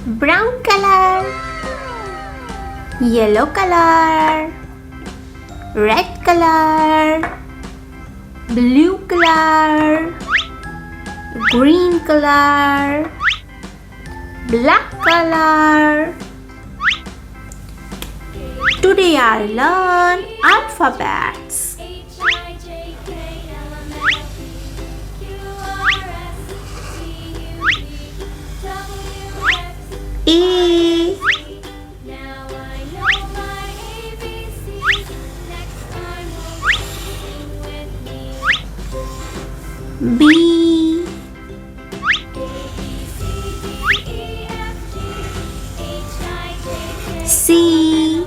brown color, yellow color, red color, blue color, green color, black color. Today I learn alphabets. A, B, C,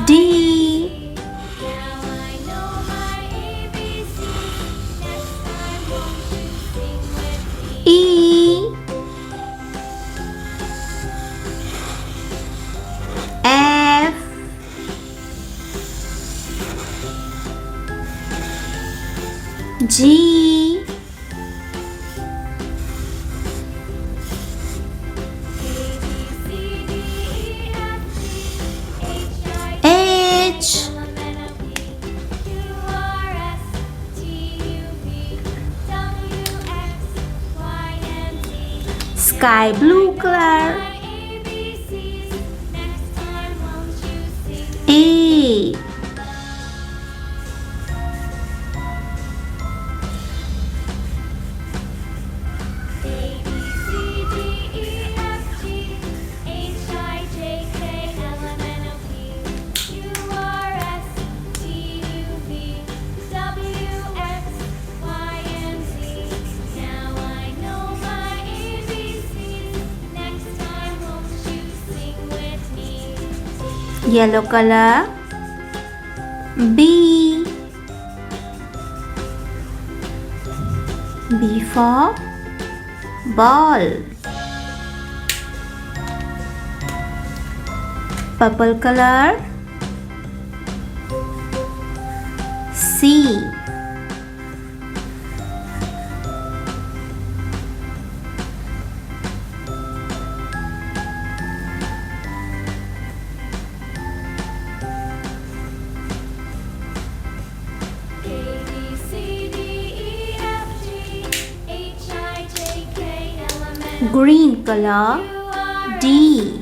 D, E, F, G, H, sky blue color, A, yellow color, B, B for ball, purple color, C, green color, D,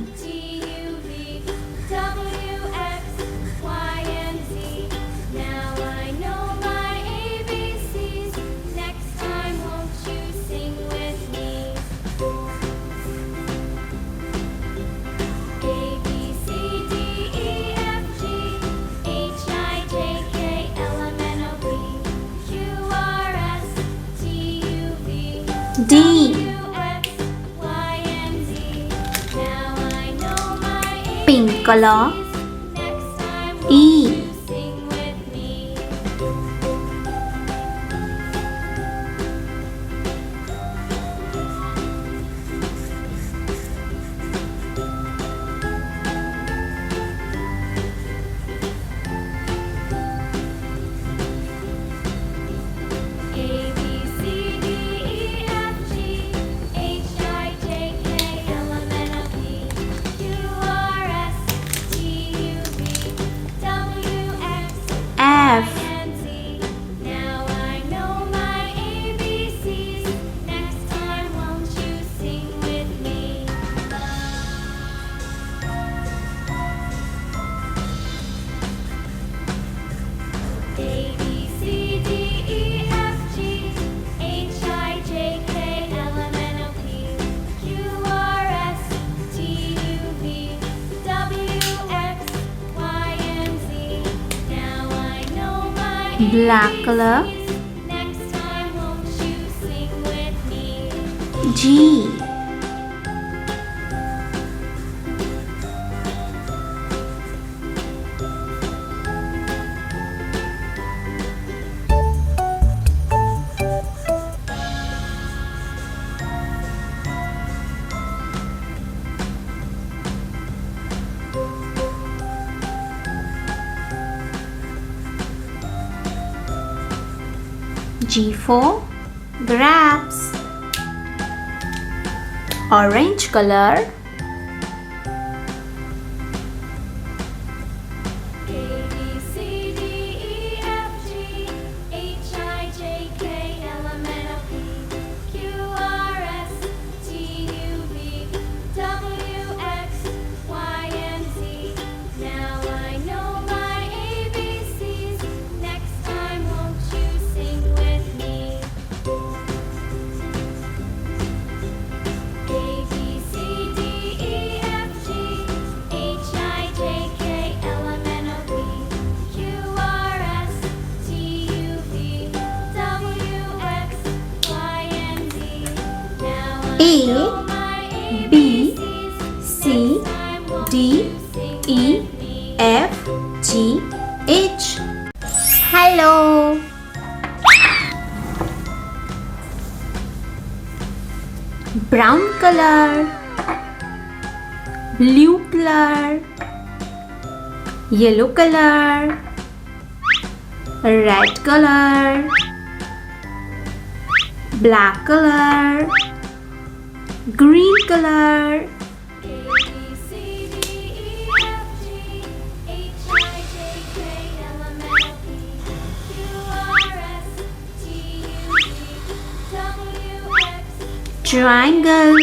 D, pink color, E, F, black color, G, G for grapes. Orange color. A, B, C, D, E, F, G, H. Hello. Brown color, blue color, yellow color, red color, black color, green color. Triangle.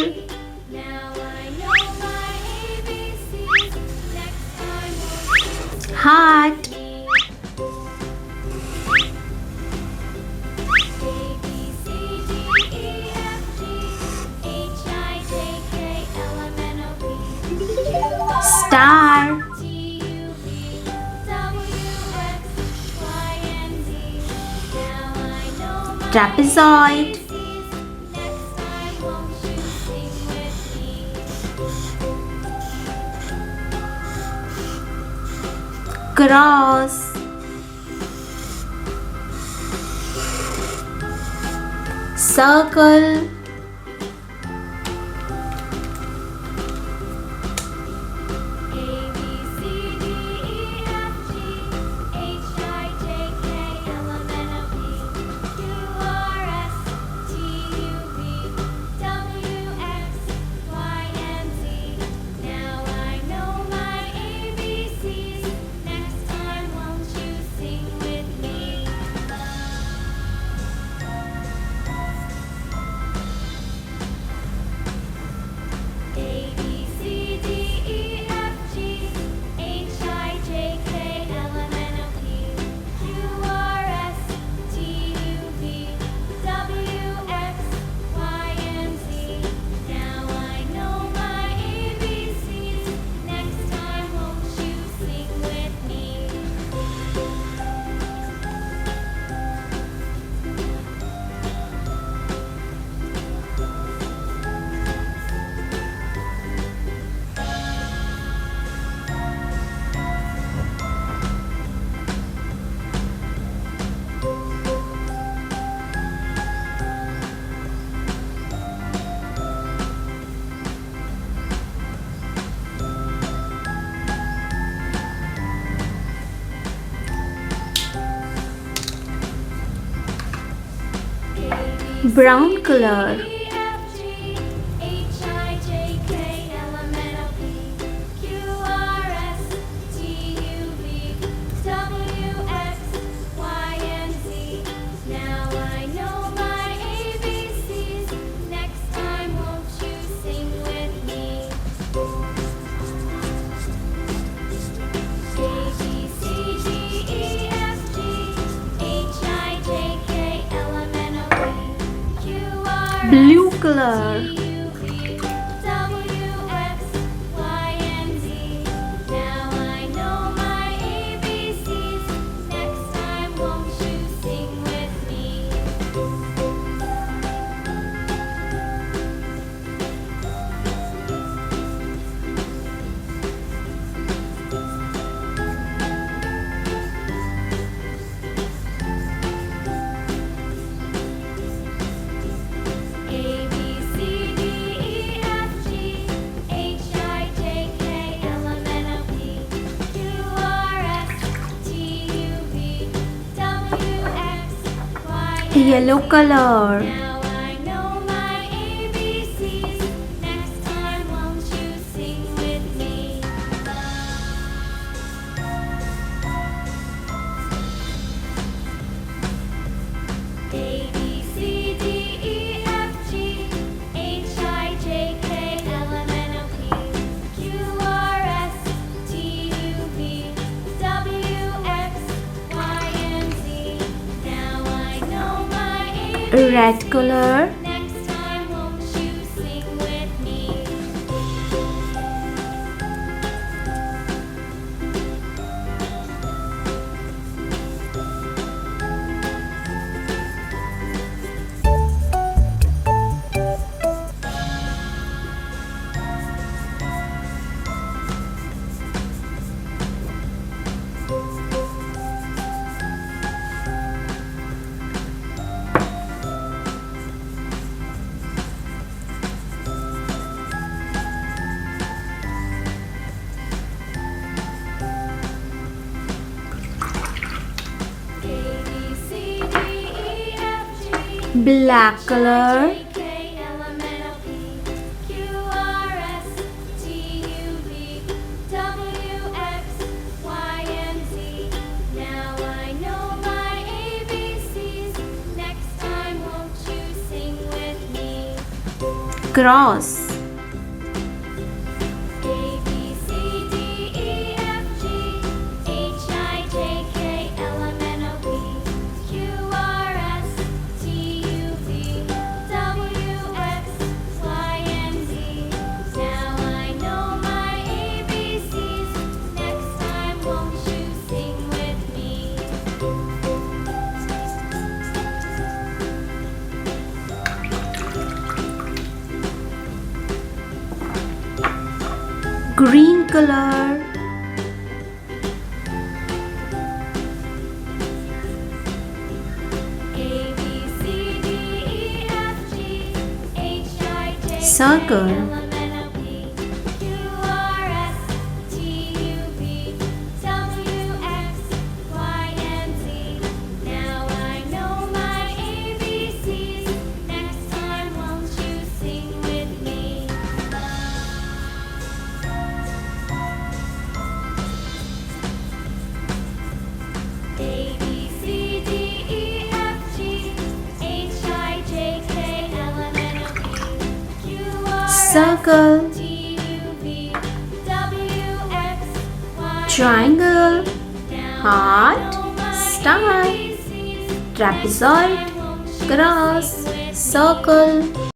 Heart. Star. Trapezoid. Cross. Circle. Brown color. Blue color. Yellow color. Now I know my ABCs. Next time, won't you sing with me? A B C D E F G H I J K L M N O P Q R S T U V W X Y and Z. Now I know my ABCs. Red color. Next time, won't you sing with me? A B C D E F G Black color. H I J K L M N O P Q R S T U V W X Y and Z. Now I know my ABCs. Next time, won't you sing with me? Cross. A B C D E F G H I J K L M N O P Q R S T U V W X Y and Z. Now I know my ABCs. Next time, won't you sing with me? Green color. A B C D E F G H I J K Circle. L M N O P Q R S T U V W X Y and Z. Now I know my ABCs. Next time, won't you sing with me? A B C D E F G H I J K L M N O P Q R S Circle. T U V W X Y. Triangle. Now Heart. I know my Star. ABCs. Trapezoid. Next time, won't you Cross. sing with me? Circle.